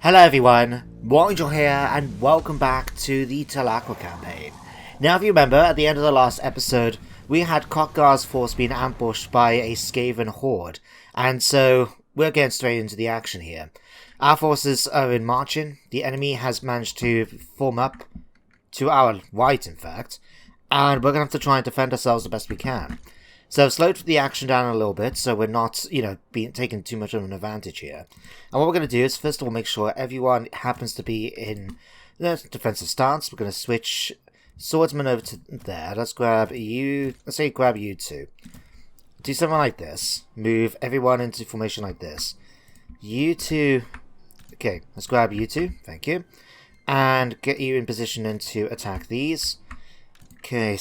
Hello everyone, Warhammer here, and welcome back to the Tlaqua campaign. Now if you remember, at the end of the last episode, we had Khotgar's force being ambushed by a Skaven horde, and so we're getting straight into the action here. Our forces are in marching, the enemy has managed to form up, to our right in fact, and we're going to have to try and defend ourselves the best we can. So I've slowed the action down a little bit, so we're not, being taken too much of an advantage here. And what we're going to do is, first of all, make sure everyone happens to be in the defensive stance. We're going to switch swordsman over to there. Let's grab you, grab you two. Do something like this. Move everyone into formation like this. You two, okay, let's grab you two, thank you. And get you in position to attack these. Okay,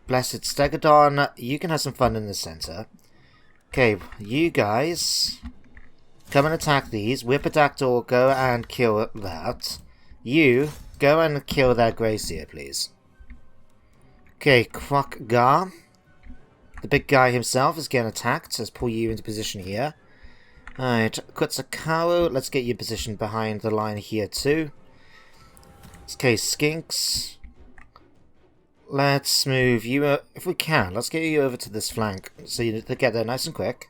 Blessed Stegadon, you can have some fun in the center. Okay, you guys come and attack these. Tiqtak'To, go and kill that. You go and kill that Gracier, please. Okay, Khotgar, the big guy himself, is getting attacked. Let's pull you into position here. Alright, Kutsakaru, let's get you in position behind the line here too. Okay, Skinks. Let's move you, if we can, let's get you over to this flank, so you get there nice and quick.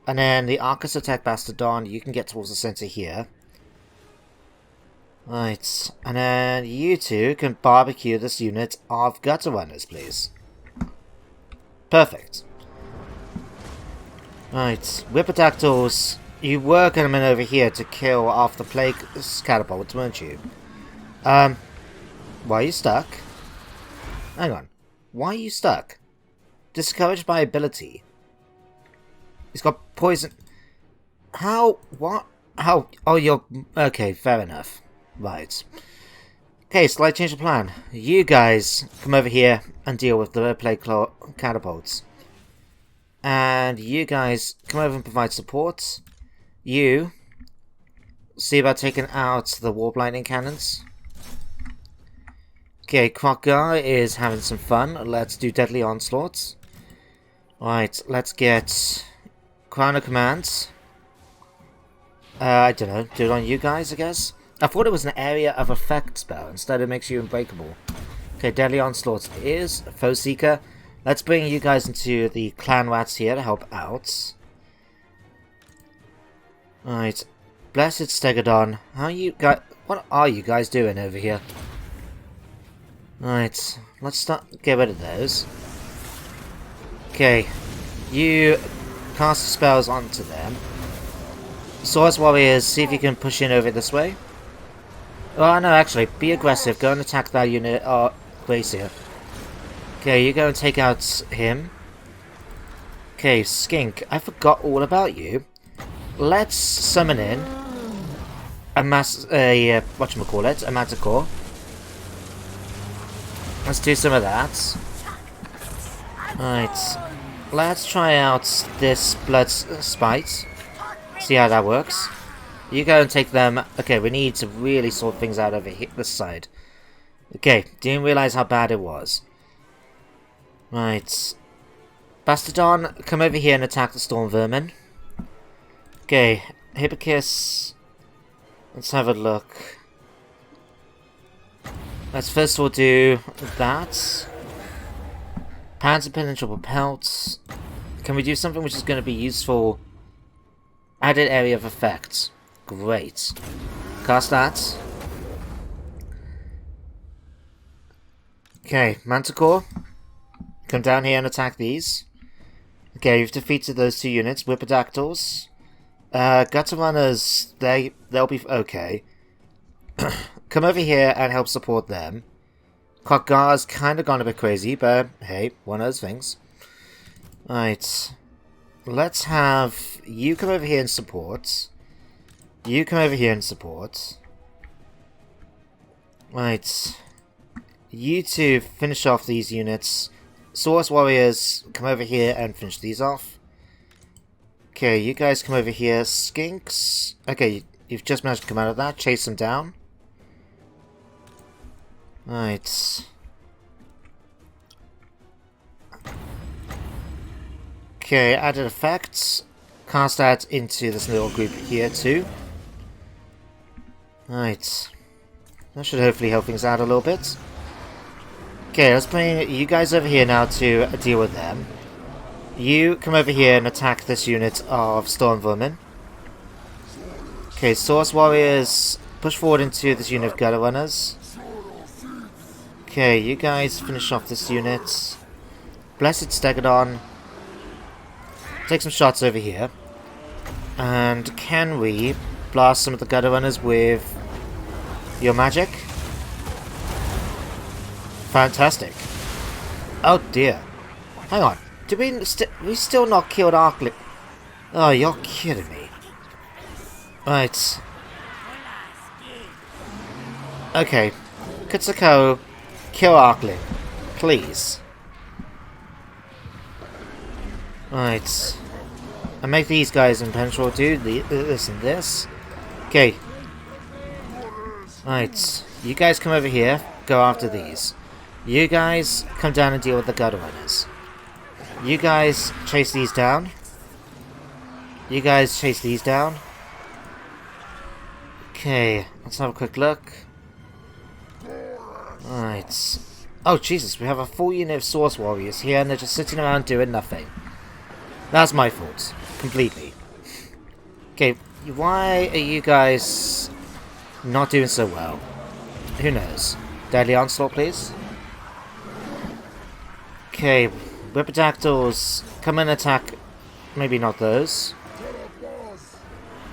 And then the Arcus attack Bastardon, you can get towards the center here. Right, and then you two can barbecue this unit of gutter runners, please. Perfect. Right, Tiqtak'Tos, you were coming over here to kill off the plague catapults, weren't you? Why are you stuck? Hang on. Why are you stuck? Discouraged by ability. He's got poison. How? What? How? Oh, you're... Okay, fair enough. Right. Okay, slight change of plan. You guys come over here and deal with the plague catapults. And you guys come over and provide support. You see about taking out the warp lightning cannons. Okay, Khotgar is having some fun. Let's do Deadly Onslaughts. Right, let's get Crown of Command. I don't know, do it on you guys, I guess? I thought it was an area of effect spell. Instead, it makes you unbreakable. Okay, Deadly Onslaughts is Foe Seeker. Let's bring you guys into the Clan Rats here to help out. Right, Blessed Stegadon. What are you guys doing over here? Right, let's get rid of those. Okay, you cast spells onto them. Swords Warriors, see if you can push in over this way. Oh no, actually, be aggressive. Go and attack that unit, Glacier. Okay, you go and take out him. Okay, Skink, I forgot all about you. Let's summon in a whatchamacallit, a Manticore. Let's do some of that. Right. Let's try out this Blood Spite. See how that works. You go and take them. Okay, we need to really sort things out over here, this side. Okay, didn't realize how bad it was. Right. Bastardon, come over here and attack the Storm Vermin. Okay, Hippocus. Let's have a look. Let's first of all do that. Panzer Penetrable Pelts. Can we do something which is going to be useful? Added area of effect. Great. Cast that. Okay, Manticore. Come down here and attack these. Okay, you've defeated those two units. Tiqtak'Tos. Gutter Runners, they'll be okay. Come over here and help support them. Khotgar's kind of gone a bit crazy, but hey, one of those things. Right. Let's have you come over here and support. You come over here and support. Right. You two finish off these units. Source Warriors, come over here and finish these off. Okay, you guys come over here. Skinks. Okay, you've just managed to come out of that. Chase them down. Right. Okay, added effects. Cast that into this little group here too. Right. That should hopefully help things out a little bit. Okay, let's bring you guys over here now to deal with them. You come over here and attack this unit of Storm Vermin. Okay, Source Warriors, push forward into this unit of Gutter Runners. Okay, you guys finish off this unit. Blessed Stegodon. Take some shots over here. And can we blast some of the Gutter Runners with your magic? Fantastic. Oh dear. Hang on. Did we still not killed Arclick? Oh, you're kidding me. Right. Okay. Tiqtak'To, kill Arclick. Please. Right. And make these guys impenetrable, dude. This and this. Okay. Right. You guys come over here. Go after these. You guys come down and deal with the Gutter Runners. You guys chase these down. You guys chase these down. Okay. Let's have a quick look. Right. Oh, Jesus. We have a full unit of Source Warriors here and they're just sitting around doing nothing. That's my fault. Completely. Okay, why are you guys not doing so well? Who knows? Deadly Onslaught, please. Okay, Tiqtak'Tos, come and attack. Maybe not those.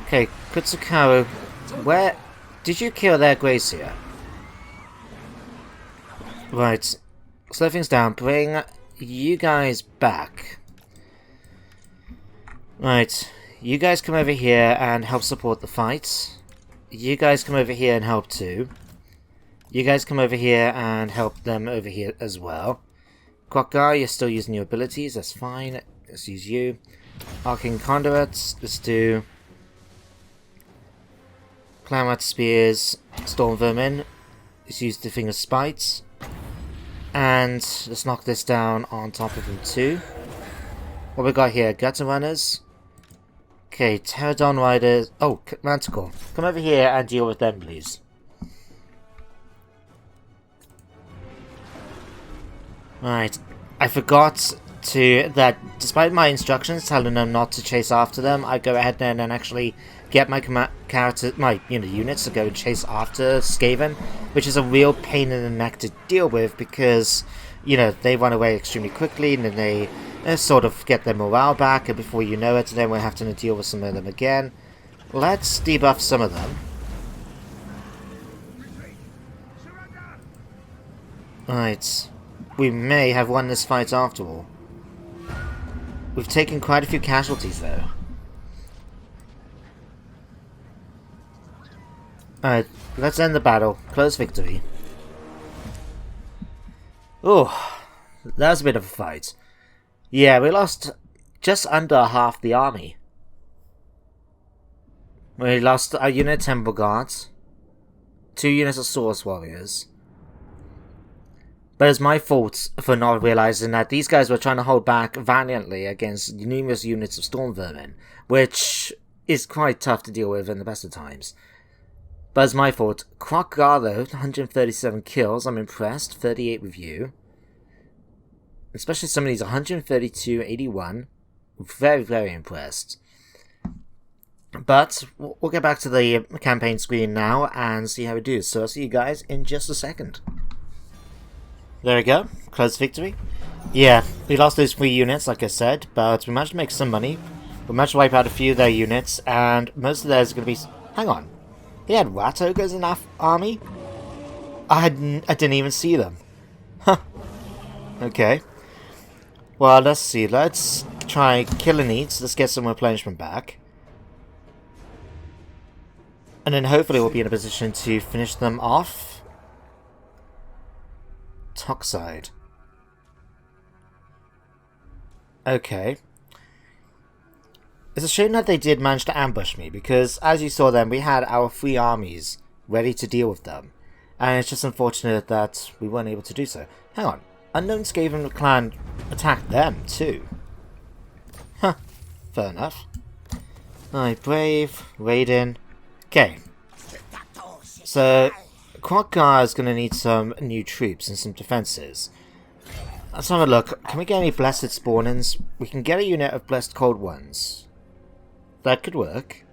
Okay, Tiqtak'To, where did you kill their Gracia? Right, slow things down. Bring you guys back. Right, you guys come over here and help support the fight. You guys come over here and help too. You guys come over here and help them over here as well. Quokgar, you're still using your abilities, that's fine. Let's use you. Arcane Conduits, let's do Clamart Spears, Storm Vermin. Let's use the Finger Spites. And let's knock this down on top of them too. What we got here? Gutter Runners. Okay, Pterodon Riders. Oh, Manticore. Come over here and deal with them, please. Right. I forgot that despite my instructions telling them not to chase after them, I go ahead then and actually get my units to go and chase after Skaven, which is a real pain in the neck to deal with because, they run away extremely quickly and then they sort of get their morale back, and before you know it, then we're having to deal with some of them again. Let's debuff some of them. Right. We may have won this fight after all. We've taken quite a few casualties though. Alright, let's end the battle. Close victory. Oh, that was a bit of a fight. Yeah, we lost just under half the army. We lost a unit of Temple Guards, 2 units of Source Warriors. But it's my fault for not realizing that these guys were trying to hold back valiantly against numerous units of Storm Vermin, which is quite tough to deal with in the best of times. But it's my fault. Quokgar though, 137 kills, I'm impressed, 38 with you. Especially some of these 132, 81. Very, very impressed. But we'll get back to the campaign screen now and see how we do. So I'll see you guys in just a second. There we go. Close victory. Yeah, we lost those 3 units, like I said, but we managed to make some money. We managed to wipe out a few of their units, and most of theirs are going to be... Hang on. He had rat ogres in that army? I didn't even see them. Huh. Okay. Well, let's see. Let's try Killer Needs. Let's get some replenishment back. And then hopefully we'll be in a position to finish them off. Toxide. Okay. It's a shame that they did manage to ambush me, because as you saw then, we had our 3 armies ready to deal with them. And it's just unfortunate that we weren't able to do so. Hang on. Unknown Skaven clan attacked them too. Huh. Fair enough. Alright, Brave, Raiden. Okay. So, Quokka is going to need some new troops and some defences. Let's have a look. Can we get any Blessed Spawnings? We can get a unit of Blessed Cold Ones. That could work.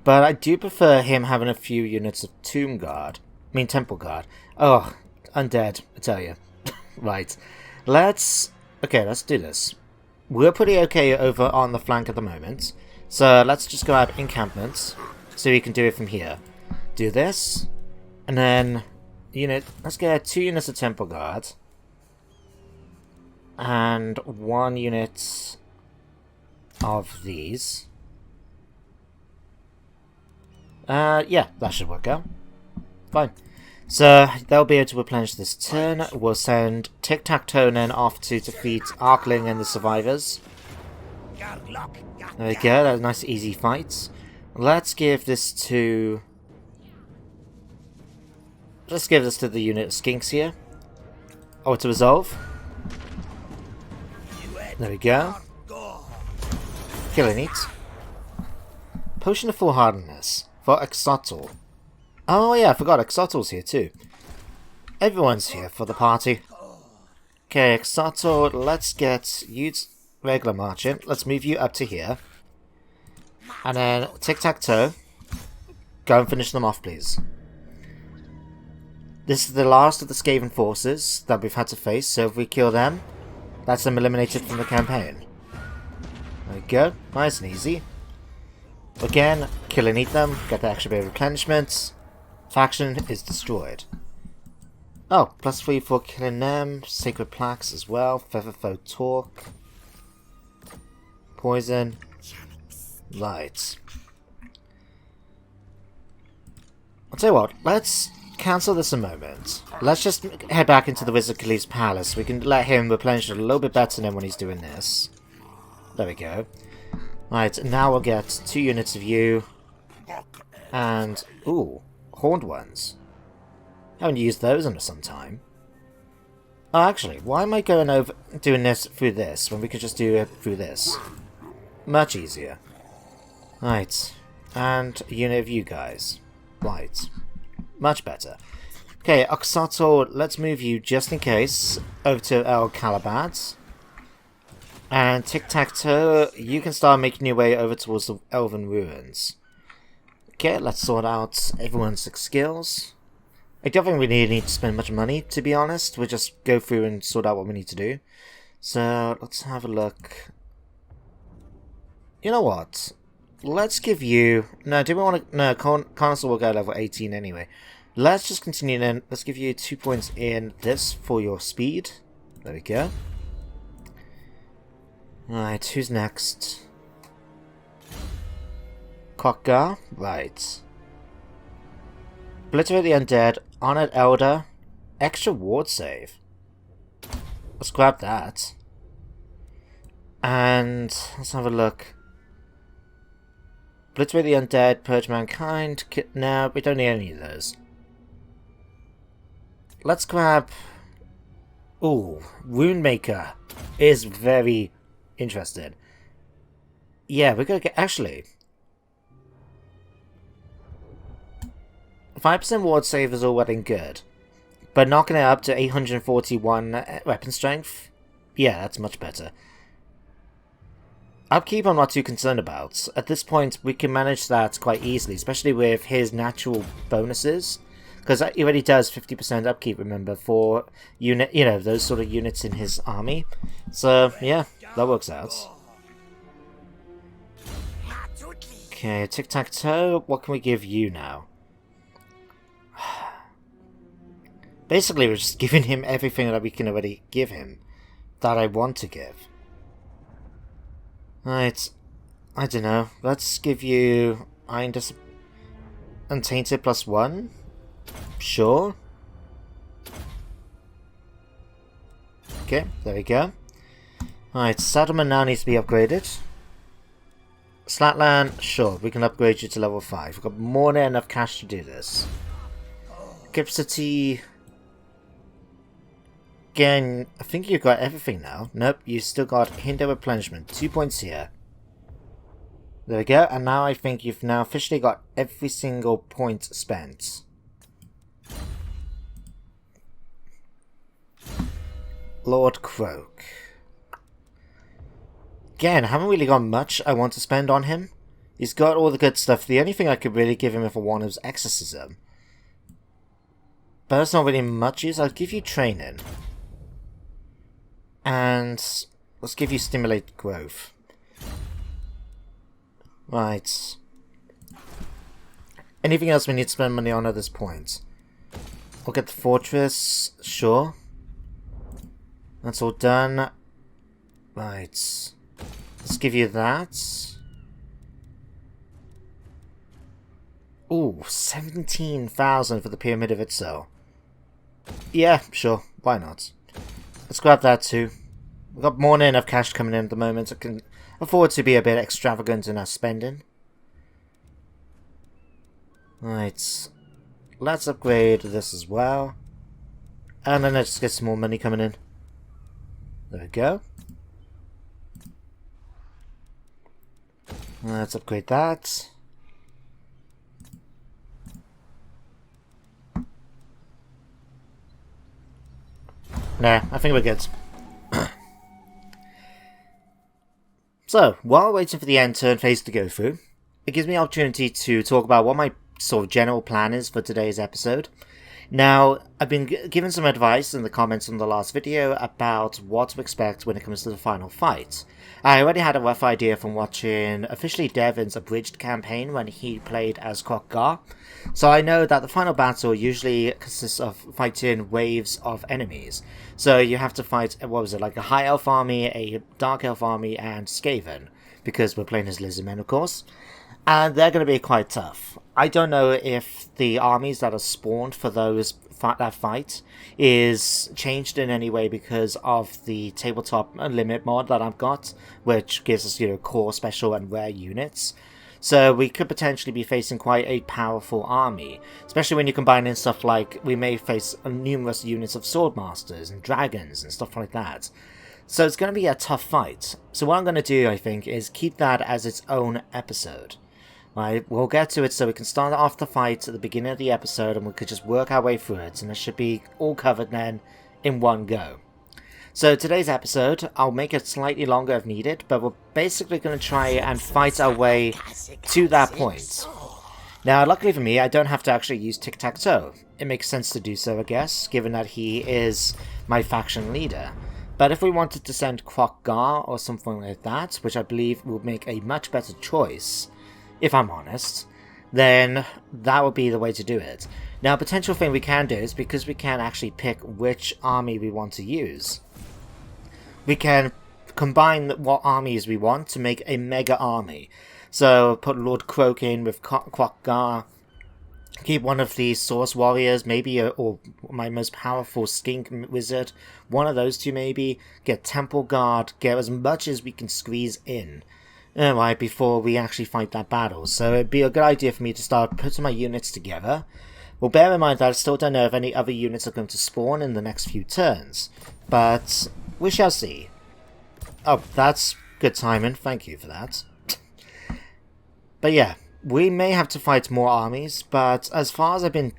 But I do prefer him having a few units of Tomb Guard. I mean Temple Guard. Oh, undead, I tell you. Right. Okay, let's do this. We're pretty okay over on the flank at the moment. So let's just grab encampments. So we can do it from here. Do this. And then, let's get 2 units of Temple Guard. And 1 unit of these. Yeah, that should work out. Fine. So, they'll be able to replenish this turn. We'll send Tiktaq'To then off to defeat Arkling and the survivors. There we go, that's a nice easy fight. Let's give this to... Let's give this to the unit of Skinks here. Oh, to resolve. There we go. Killing it. Potion of Full Hardness for Axotl. Oh yeah, I forgot Axotl's here too. Everyone's here for the party. Okay, Axotl, let's get you regular marching. Let's move you up to here. And then Tiktaq'To. Go and finish them off, please. This is the last of the Skaven forces that we've had to face, so if we kill them, that's them eliminated from the campaign. There we go. Nice and easy. Again, kill and eat them, get the extra bit of replenishment. Faction is destroyed. Oh, +3 for killing them. Sacred Plaques as well. Featherfoe Talk. Poison. Right. I'll tell you what, let's cancel this a moment. Let's just head back into the Wizard Khalif's palace. We can let him replenish it a little bit better than when he's doing this. There we go. Right, now we'll get 2 units of you. And, ooh, Horned Ones. Haven't used those in some time. Oh, actually, why am I going over doing this through this when we could just do it through this? Much easier. Right, and a unit of you guys. Right. Much better. Okay, Axotl, let's move you just in case over to El Calabat. And Tiktaq'To, you can start making your way over towards the Elven Ruins. Okay, let's sort out everyone's skills. I don't think we need to spend much money, to be honest. We'll just go through and sort out what we need to do. So, let's have a look. You know what? Let's give you... No, do we want to... No, Consul will go level 18 anyway. Let's just continue then. Let's give you 2 points in this for your speed. There we go. Right, who's next? Kokka? Right. Obliterate the Undead. Honored Elder. Extra ward save. Let's grab that. And let's have a look. Obliterate the Undead. Purge Mankind. No, we don't need any of those. Let's grab... Ooh, Runemaker is very interested. Yeah, we're gonna get... Actually... 5% ward save is all well and good. But knocking it up to 841 weapon strength? Yeah, that's much better. Upkeep I'm not too concerned about. At this point, we can manage that quite easily, especially with his natural bonuses. Because he already does 50% upkeep, remember, for unit, those sort of units in his army. So, yeah, that works out. Okay, Tiktaq'To, what can we give you now? Basically, we're just giving him everything that we can already give him. That I want to give. Right. I don't know. Let's give you... Untainted +1? Sure. Okay, there we go. Alright, Settlement now needs to be upgraded. Slatland, sure, we can upgrade you to level 5. We've got more than enough cash to do this. Capacity... Again, I think you've got everything now. Nope, you still got Hinder Replenishment. 2 points here. There we go, and now I think you've now officially got every single point spent. Lord Croak. Again, I haven't really got much I want to spend on him. He's got all the good stuff. The only thing I could really give him if I want is Exorcism. But that's not really much use. I'll give you Training. And let's give you Stimulate Growth. Right. Anything else we need to spend money on at this point? We'll get the Fortress. Sure. That's all done. Right. Let's give you that. Ooh, 17,000 for the Pyramid of Itzel. Yeah, sure. Why not? Let's grab that too. We've got more than enough cash coming in at the moment. I can afford to be a bit extravagant in our spending. Right. Let's upgrade this as well. And then let's get some more money coming in. There we go. Let's upgrade that. Nah, I think we're good. So, while waiting for the end turn phase to go through, it gives me an opportunity to talk about what my sort of general plan is for today's episode. Now, I've been given some advice in the comments on the last video about what to expect when it comes to the final fight. I already had a rough idea from watching officially Devin's abridged campaign when he played as Khotgar, so I know that the final battle usually consists of fighting waves of enemies. So you have to fight, what was it, like a High Elf army, a Dark Elf army, and Skaven, because we're playing as Lizardmen, of course. And they're going to be quite tough. I don't know if the armies that are spawned for that fight is changed in any way because of the Tabletop limit mod that I've got, which gives us, core, special, and rare units. So we could potentially be facing quite a powerful army, especially when you combine in stuff like we may face numerous units of Swordmasters and Dragons and stuff like that. So it's going to be a tough fight. So what I'm going to do, I think, is keep that as its own episode. Right, we'll get to it so we can start off the fight at the beginning of the episode and we could just work our way through it, and it should be all covered then in one go. So today's episode, I'll make it slightly longer if needed, but we're basically going to try and fight our way to that point. Now, luckily for me, I don't have to actually use Tiktaq'To. It makes sense to do so, I guess, given that he is my faction leader. But if we wanted to send Khotgar or something like that, which I believe would make a much better choice, if I'm honest, then that would be the way to do it. Now, a potential thing we can do is, because we can actually pick which army we want to use, we can combine what armies we want to make a mega army. So, put Lord Croak in with Khotgar, keep one of the Source Warriors, maybe, or my most powerful Skink Wizard, one of those two maybe, get Temple Guard, get as much as we can squeeze in. Right, before we actually fight that battle. So it'd be a good idea for me to start putting my units together. Well, bear in mind that I still don't know if any other units are going to spawn in the next few turns, but we shall see. Oh, that's good timing, thank you for that. But yeah, we may have to fight more armies, but as far as I've been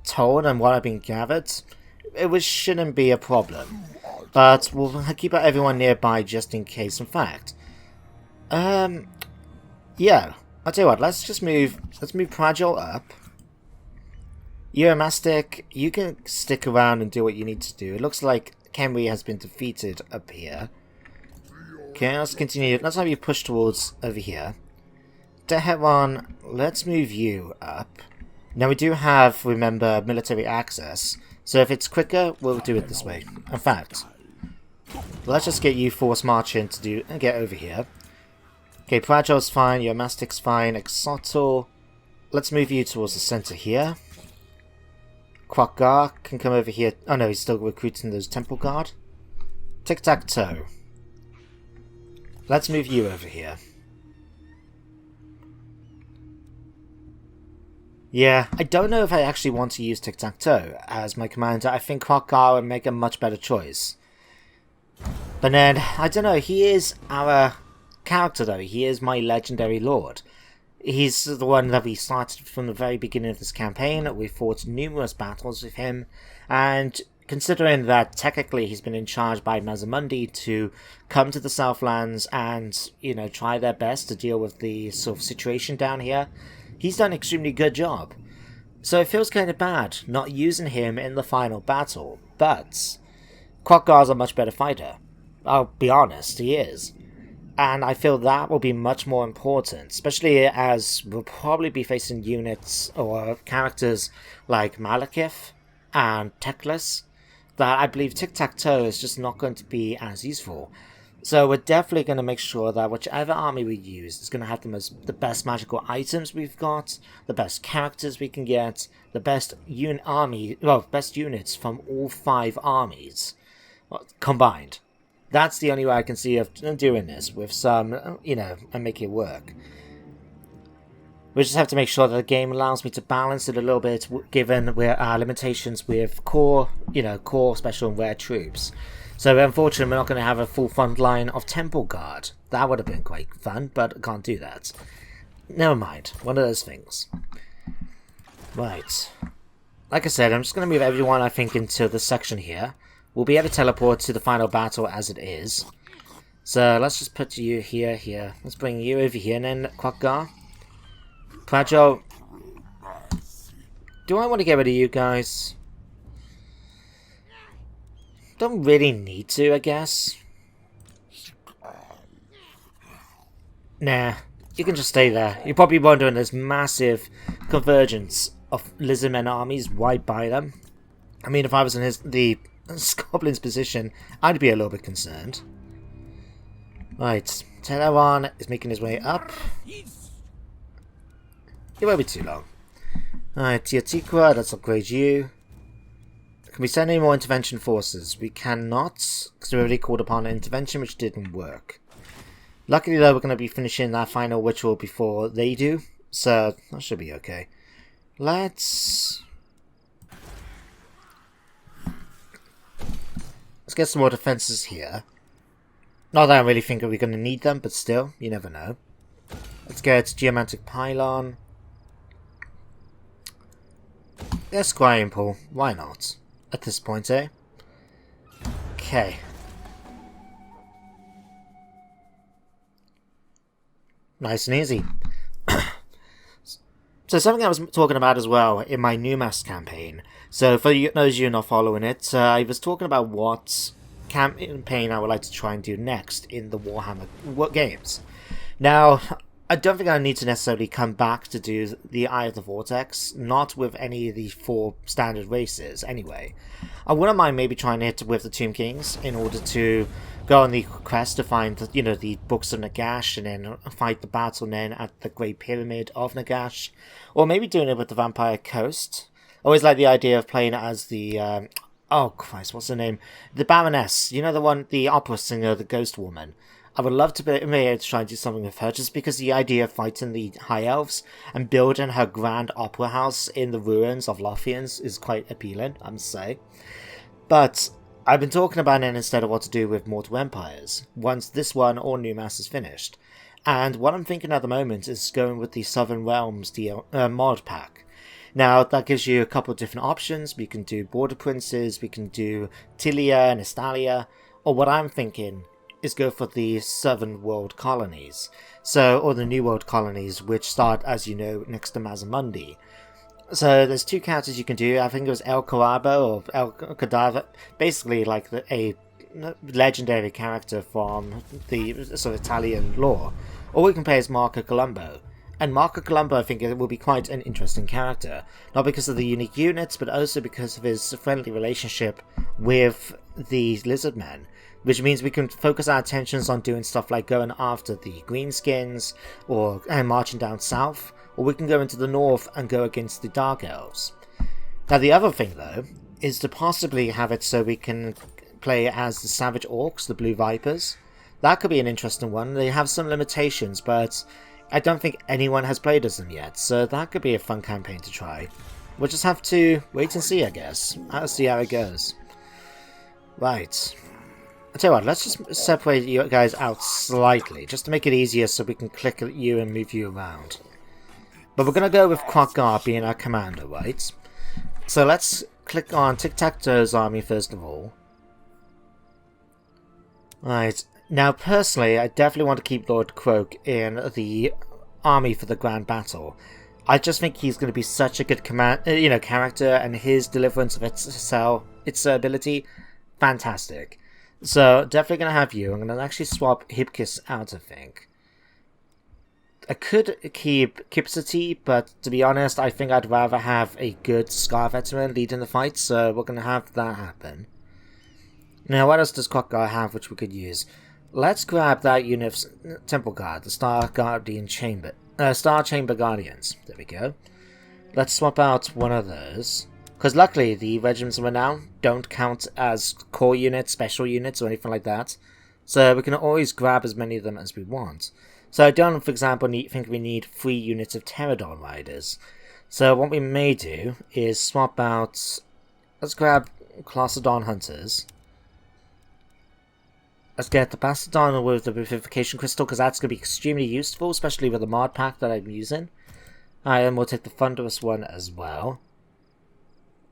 told and what I've been gathered, it shouldn't be a problem. But we'll keep everyone nearby just in case. In fact, yeah, I'll tell you what, let's move Pragil up. Euromastic, you can stick around and do what you need to do. It looks like Khemri has been defeated up here. Okay, let's continue. Let's have you push towards over here. Deheron, let's move you up. Now we do have, remember, military access, so if it's quicker, we'll do it this way. In fact, let's just get you force marching to get over here. Okay, Pragil's fine, Yomastic's fine, Exotal. Let's move you towards the center here. Khotgar can come over here. Oh no, he's still recruiting those Temple Guard. Tiktaq'To. Let's move you over here. Yeah, I don't know if I actually want to use Tiktaq'To as my commander. I think Khotgar would make a much better choice. But then, I don't know, he is our character, though, he is my legendary lord. He's the one that we started from the very beginning of this campaign. We fought numerous battles with him, and considering that technically he's been in charge by Mazamundi to come to the Southlands and, you know, try their best to deal with the sort of situation down here, he's done an extremely good job. So it feels kind of bad not using him in the final battle, but Khotgar's a much better fighter. I'll be honest, he is. And I feel that will be much more important, especially as we'll probably be facing units or characters like Malekith and Teclis, that I believe Tiktaq'To is just not going to be as useful. So we're definitely going to make sure that whichever army we use is going to have the best magical items we've got, the best characters we can get, the best best units from all 5 armies combined. That's the only way I can see of doing this with some, you know, and make it work. We just have to make sure that the game allows me to balance it a little bit, given our limitations with core special and rare troops. So unfortunately, we're not going to have a full front line of Temple Guard. That would have been quite fun, but I can't do that. Never mind. One of those things. Right. Like I said, I'm just going to move everyone, I think, into this section here. We'll be able to teleport to the final battle as it is. So let's just put you here. Let's bring you over here, and then Khotgar. Prajo. Do I want to get rid of you guys? Don't really need to, I guess. Nah, you can just stay there. You're probably wondering this massive convergence of Lizardmen armies right by them. I mean, if I was in the Goblin's position, I'd be a little bit concerned. Right, Teleron is making his way up. It won't be too long. Alright, Tiqtak'To, let's upgrade you. Can we send any more intervention forces? We cannot, because we already called upon an intervention which didn't work. Luckily though, we're going to be finishing that final ritual before they do, so that should be okay. Let's get some more defenses here. Not that I really think we're going to need them, but still, you never know. Let's get Geomantic Pylon. Yeah, Squiring Pool. Why not? At this point, eh? Okay. Nice and easy. So something I was talking about as well in my new mass campaign. So for those of you not following it, I was talking about what campaign I would like to try and do next in the Warhammer games. Now, I don't think I need to necessarily come back to do the Eye of the Vortex, not with any of the 4 standard races anyway. I wouldn't mind maybe trying it with the Tomb Kings in order to go on the quest to find, the books of Nagash and then fight the battle then at the Great Pyramid of Nagash. Or maybe doing it with the Vampire Coast. I always like the idea of playing as the, oh Christ, what's her name? The Baroness, the opera singer, the Ghost Woman. I would love to be able to try and do something with her, just because the idea of fighting the High Elves and building her grand opera house in the ruins of Lothians is quite appealing, I must say. But I've been talking about it instead of what to do with Mortal Empires, once this one or New Mass is finished. And what I'm thinking at the moment is going with the Southern Realms mod pack. Now, that gives you a couple of different options. We can do Border Princes, we can do Tilia and Estalia, or what I'm thinking is go for the Southern World Colonies. Or the New World Colonies, which start, as you know, next to Mazamundi. So there's 2 characters you can do. I think it was El Carabo or El Cadaver, basically like a legendary character from the sort of Italian lore. Or we can play as Marco Colombo. And Marco Colombo, I think, will be quite an interesting character. Not because of the unique units, but also because of his friendly relationship with the Lizardmen. Which means we can focus our attentions on doing stuff like going after the Greenskins, and marching down south, or we can go into the north and go against the Dark Elves. Now the other thing though, is to possibly have it so we can play as the Savage Orcs, the Blue Vipers. That could be an interesting one. They have some limitations, but I don't think anyone has played as them yet, so that could be a fun campaign to try. We'll just have to wait and see, I guess. I'll see how it goes. Right. I'll tell you what, let's just separate you guys out slightly, just to make it easier so we can click at you and move you around. But we're going to go with Quokgar being our commander, right? So let's click on Tiktaq'To's army first of all. Right, now personally, I definitely want to keep Lord Croak in the army for the Grand Battle. I just think he's going to be such a good character, and his deliverance of its ability, fantastic. So definitely going to have you. I'm going to actually swap Hibkis out, I think. I could keep Kipsity, but to be honest, I think I'd rather have a good Scar veteran leading the fight, so we're going to have that happen. Now, what else does Quokgar have which we could use? Let's grab that unit of Temple Guard, the Star Chamber Guardians. There we go. Let's swap out one of those. Because luckily, the regiments of renown don't count as core units, special units, or anything like that. So we can always grab as many of them as we want. So I don't, for example, think we need 3 units of Pterodon Riders. So what we may do is swap out... Let's grab Claustodon Hunters. Let's get the Bastodon with the Vivification Crystal, because that's going to be extremely useful, especially with the mod pack that I'm using. And we'll take the Thunderous one as well.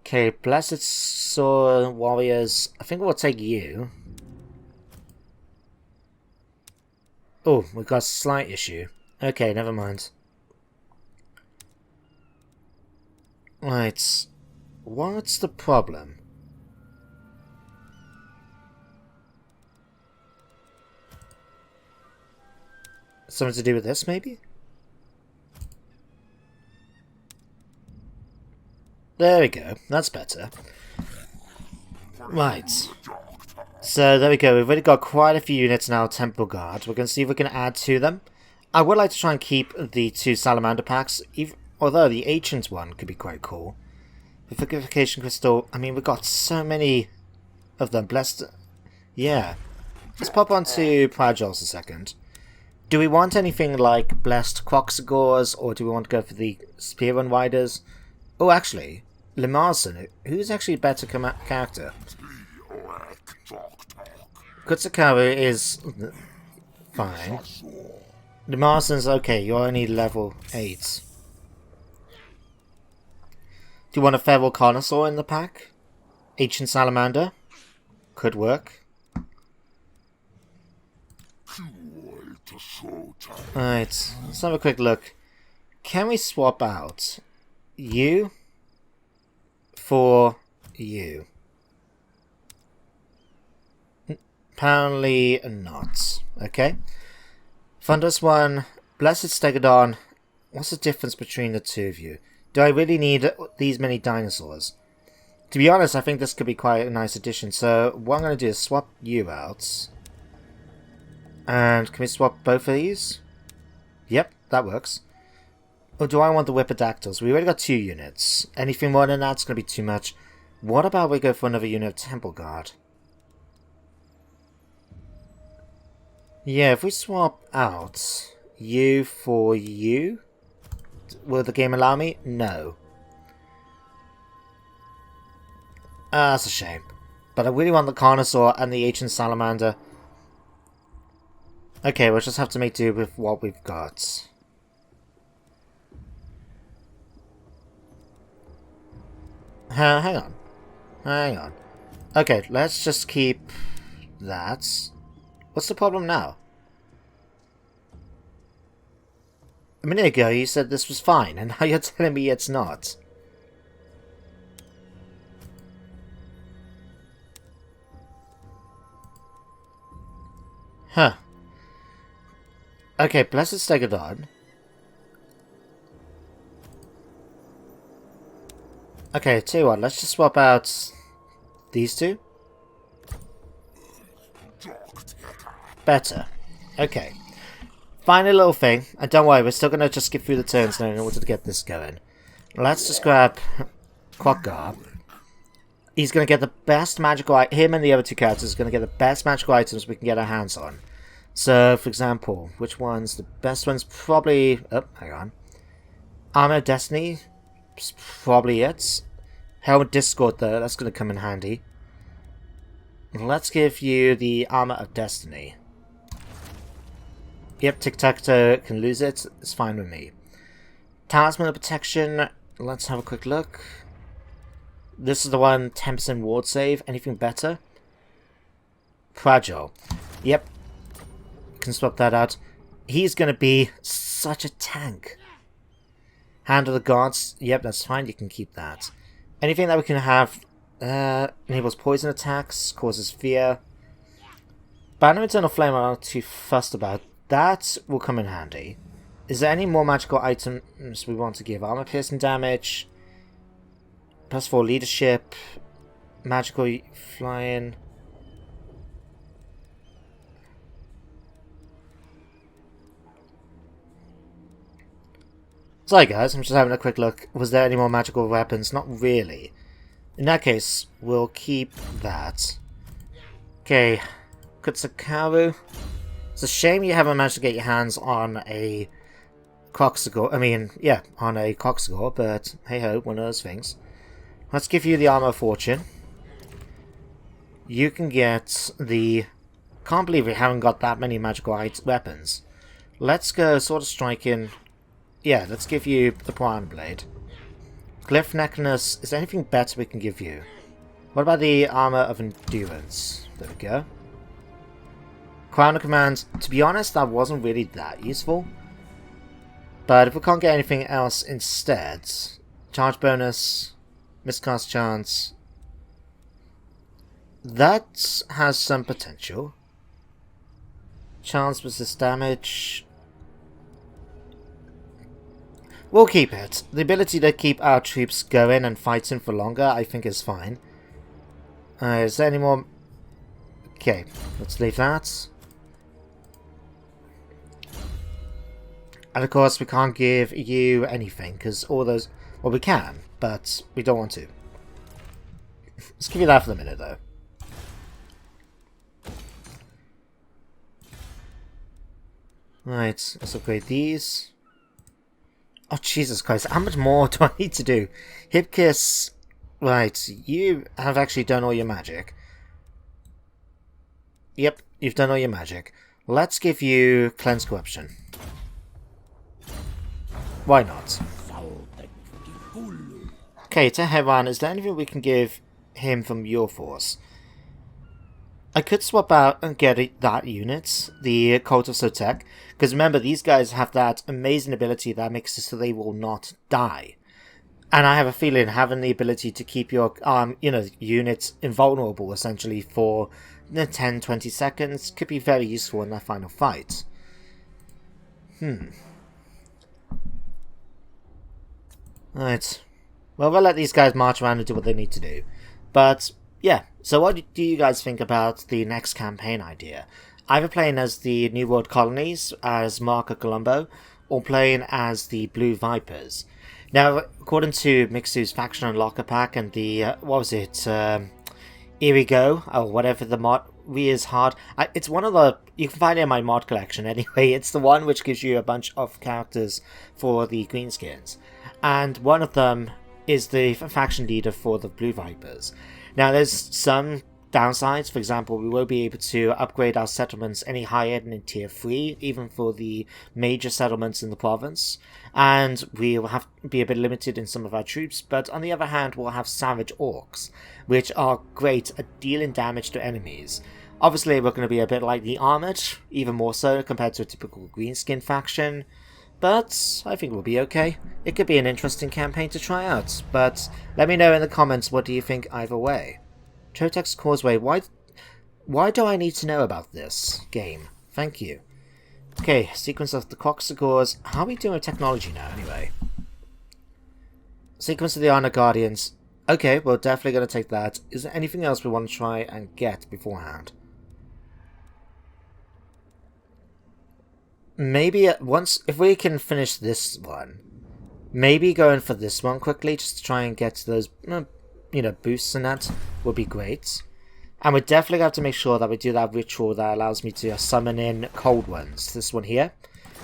Okay, Blessed Sword Warriors. I think we'll take you. Oh, we've got a slight issue. Okay, never mind. Right. What's the problem? Something to do with this, maybe? There we go. That's better. Right. So there we go. We've already got quite a few units now, Temple Guard. We're going to see if we can add to them. I would like to try and keep the 2 Salamander packs, although the Ancient one could be quite cool. The Vivification Crystal, I mean, we've got so many of them. Blessed... Yeah. Let's pop on to Prajols a second. Do we want anything like Blessed Croxagores, or do we want to go for the Spearrun Riders? Oh, actually, Limarson, who's actually a better character? Kutsakaru is fine. Limarson's okay, you're only level 8. Do you want a Feral Connoisseur in the pack? Ancient Salamander? Could work. Alright, let's have a quick look. Can we swap out you for you? Apparently not. Okay. Thunderous one, Blessed Stegodon. What's the difference between the two of you? Do I really need these many dinosaurs? To be honest, I think this could be quite a nice addition. So what I'm going to do is swap you out. And can we swap both of these? Yep, that works. Or do I want the Whipperdactyls? We already got 2 units. Anything more than that's going to be too much. What about we go for another unit of Temple Guard? Yeah, if we swap out you for you, will the game allow me? No. That's a shame. But I really want the Carnosaur and the Ancient Salamander. Okay, we'll just have to make do with what we've got. Hang on. Hang on. Okay, let's just keep that. What's the problem now? A minute ago you said this was fine, and now you're telling me it's not. Huh. Okay, Blessed Stegodon. Okay, tell you what, let's just swap out these 2. Better. Okay. Final little thing, and don't worry, we're still going to just skip through the turns now in order to get this going. Let's just grab Quokgar. He's going to get the best magical him and the other 2 characters are going to get the best magical items we can get our hands on. So, for example, which one's the best one's probably... Oh, hang on. Armor of Destiny is probably it. Helmet Discord, though, that's going to come in handy. Let's give you the Armor of Destiny. Yep, Tiktaq'To can lose it. It's fine with me. Talisman of Protection. Let's have a quick look. This is the one, 10% ward save. Anything better? Fragile. Yep. Can swap that out. He's going to be such a tank. Hand of the Gods. Yep, that's fine. You can keep that. Anything that we can have enables poison attacks, causes fear. Banner Eternal Flame I'm not too fussed about. That will come in handy. Is there any more magical items we want to give? Armor piercing damage. +4 leadership. Magical flying. Sorry guys, I'm just having a quick look. Was there any more magical weapons? Not really. In that case, we'll keep that. Okay. Kutsakaru. It's a shame you haven't managed to get your hands on a Coxagore. I mean, yeah, on a Coxagore, but hey ho, one of those things. Let's give you the Armor of Fortune. You can get the... Can't believe we haven't got that many magical weapons. Let's go Sword of Striking. Yeah, let's give you the Prime Blade. Glyph Necklace. Is there anything better we can give you? What about the Armor of Endurance? There we go. Crown of Command. To be honest, that wasn't really that useful. But if we can't get anything else instead... Charge bonus. Miscast chance. That has some potential. Chance resist damage. We'll keep it. The ability to keep our troops going and fighting for longer, I think is fine. Is there any more... Okay, let's leave that. And of course, we can't give you anything, because all those... Well, we can, but we don't want to. Let's give you that for the minute, though. Right, let's upgrade these. Oh, Jesus Christ, how much more do I need to do? Hip Kiss. Right, you have actually done all your magic. Yep, you've done all your magic. Let's give you Cleanse Corruption. Why not? Okay, Teheran, is there anything we can give him from your force? I could swap out and get that unit, the Cult of Sotek, because remember, these guys have that amazing ability that makes it so they will not die. And I have a feeling having the ability to keep your, units invulnerable, essentially, for 10-20 seconds could be very useful in that final fight. Right. Well, we'll let these guys march around and do what they need to do. But, yeah. So what do you guys think about the next campaign idea? Either playing as the New World Colonies, as Marco Colombo, or playing as the Blue Vipers. Now, according to Mixu's Faction Unlocker Pack and the, what was it, Irigo, or whatever the mod, is hard. It's one of the, you can find it in my mod collection anyway, it's the one which gives you a bunch of characters for the Greenskins. And one of them is the faction leader for the Blue Vipers. Now, there's some downsides. For example, we won't be able to upgrade our settlements any higher than in Tier 3, even for the major settlements in the province. And we will have to be a bit limited in some of our troops, but on the other hand, we'll have Savage Orcs, which are great at dealing damage to enemies. Obviously, we're going to be a bit like the Armored, even more so compared to a typical Greenskin faction. But I think we'll be okay. It could be an interesting campaign to try out, but let me know in the comments what do you think either way. Trotex Causeway, why do I need to know about this game? Thank you. Okay, sequence of the Coxagores. How are we doing with technology now anyway? Sequence of the Honor Guardians. Okay, we're definitely going to take that. Is there anything else we want to try and get beforehand? Maybe once, if we can finish this one, maybe going for this one quickly, just to try and get those, boosts and that would be great. And we definitely have to make sure that we do that ritual that allows me to summon in cold ones. This one here.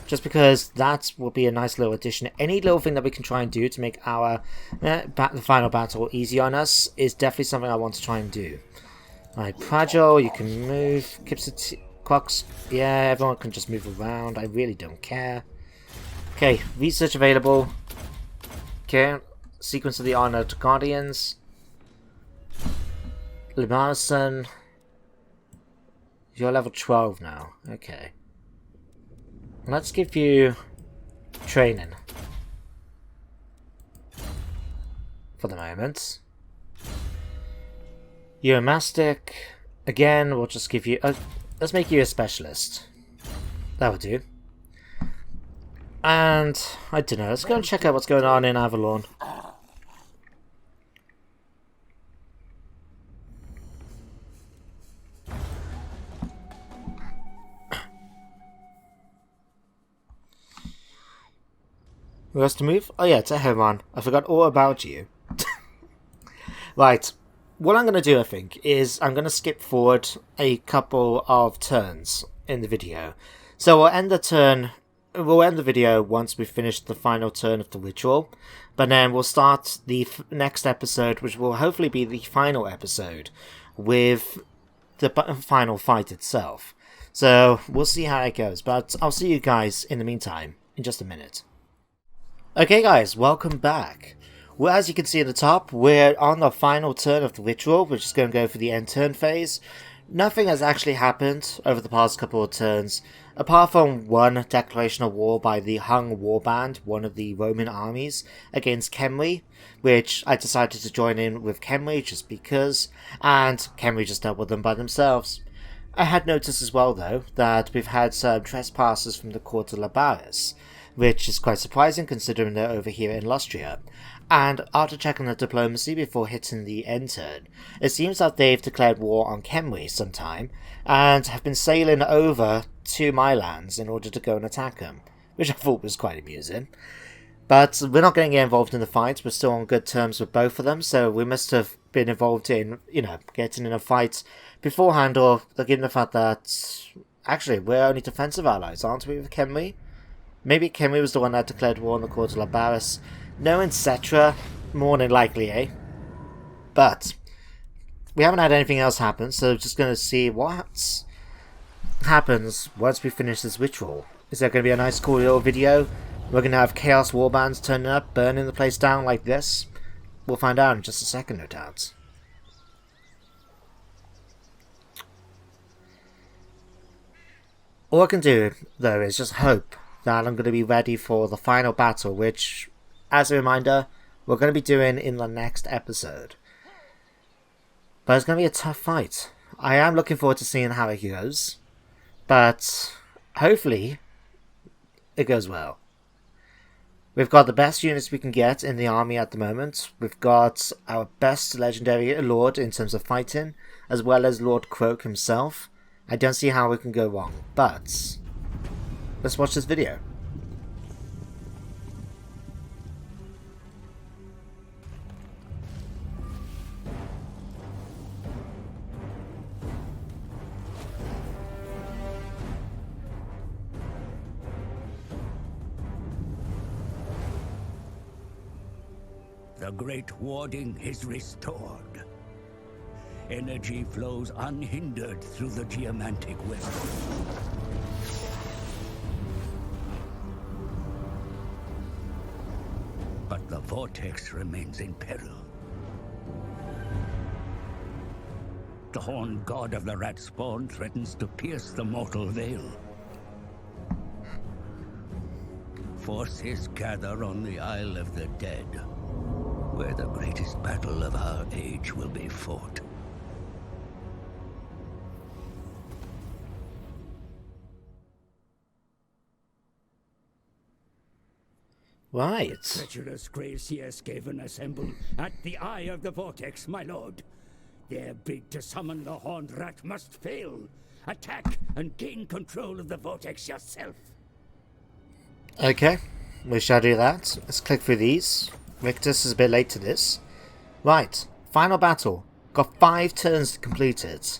Just because that will be a nice little addition. Any little thing that we can try and do to make our the final battle easy on us is definitely something I want to try and do. Right, Pragil, you can move. Quox, yeah, everyone can just move around. I really don't care. Okay, research available. Okay, sequence of the Honored Guardians. Limarson. You're level 12 now. Okay. Let's give you training. For the moment. You're a Mastic. Again, we'll just give you... let's make you a specialist. That would do. And, I don't know, let's go and check out what's going on in Avalon. Who has to move? Oh yeah, it's a Herman. I forgot all about you. Right. What I'm going to do, I think, is I'm going to skip forward a couple of turns in the video. So we'll end the video once we've finished the final turn of the ritual, but then we'll start the next episode, which will hopefully be the final episode, with the final fight itself. So we'll see how it goes, but I'll see you guys in the meantime in just a minute. Okay guys, welcome back. Well, as you can see at the top, we're on the final turn of the ritual, which is going to go for the end turn phase. Nothing has actually happened over the past couple of turns, apart from one declaration of war by the Hung Warband, one of the Roman armies, against Khemri, which I decided to join in with Khemri just because, and Khemri just dealt with them by themselves. I had noticed as well, though, that we've had some trespassers from the court of Labaris, which is quite surprising considering they're over here in Lustria. And after checking the diplomacy before hitting the end turn, it seems that they've declared war on Khemri sometime, and have been sailing over to my lands in order to go and attack them, which I thought was quite amusing. But we're not going to get involved in the fight, we're still on good terms with both of them, so we must have been involved in, getting in a fight beforehand, or given the fact that, actually, we're only defensive allies, aren't we, with Khemri? Maybe Khemri was the one that declared war on the court of Labaris. No, etc. More than likely, eh? But we haven't had anything else happen, so we're just going to see what happens once we finish this ritual. Is there going to be a nice cool little video? We're going to have Chaos Warbands turning up, burning the place down like this? We'll find out in just a second, no doubt. All I can do, though, is just hope that I'm going to be ready for the final battle, which, as a reminder, we're going to be doing in the next episode. But it's going to be a tough fight. I am looking forward to seeing how it goes, but hopefully it goes well. We've got the best units we can get in the army at the moment. We've got our best legendary lord in terms of fighting, as well as Lord Croak himself. I don't see how we can go wrong, but let's watch this video. The great warding is restored. Energy flows unhindered through the geomantic web. But the vortex remains in peril. The horned god of the rat spawn threatens to pierce the mortal veil. Forces gather on the Isle of the Dead, where the greatest battle of our age will be fought. Right. Treacherous Gracier Skaven assemble at the eye of the vortex, my lord. Their bid to summon the horned rat must fail. Attack and gain control of the vortex yourself. Okay, we shall do that. Let's click through these. Rictus is a bit late to this. Right, final battle. Got 5 turns to complete it.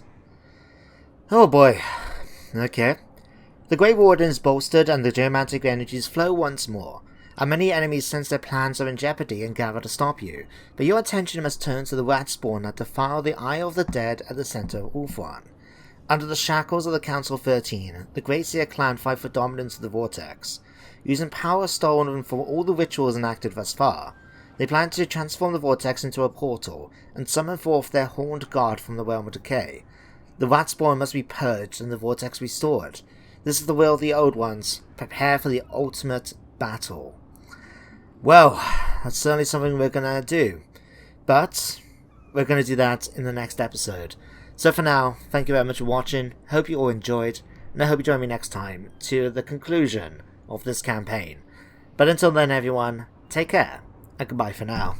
Oh boy. Okay. The Grey Warden is bolstered and the geomantic energies flow once more. and many enemies sense their plans are in jeopardy and gather to stop you, but your attention must turn to the rat spawn that defile the Eye of the Dead at the center of Ulthuan. Under the shackles of the Council 13, the Great Seer clan fight for dominance of the Vortex. Using power stolen from all the rituals enacted thus far, they plan to transform the Vortex into a portal and summon forth their horned god from the realm of decay. The rat spawn must be purged and the Vortex restored. This is the will of the Old Ones. Prepare for the ultimate battle. Well, that's certainly something we're going to do, but we're going to do that in the next episode. So for now, thank you very much for watching, hope you all enjoyed, and I hope you join me next time to the conclusion of this campaign. But until then everyone, take care, and goodbye for now.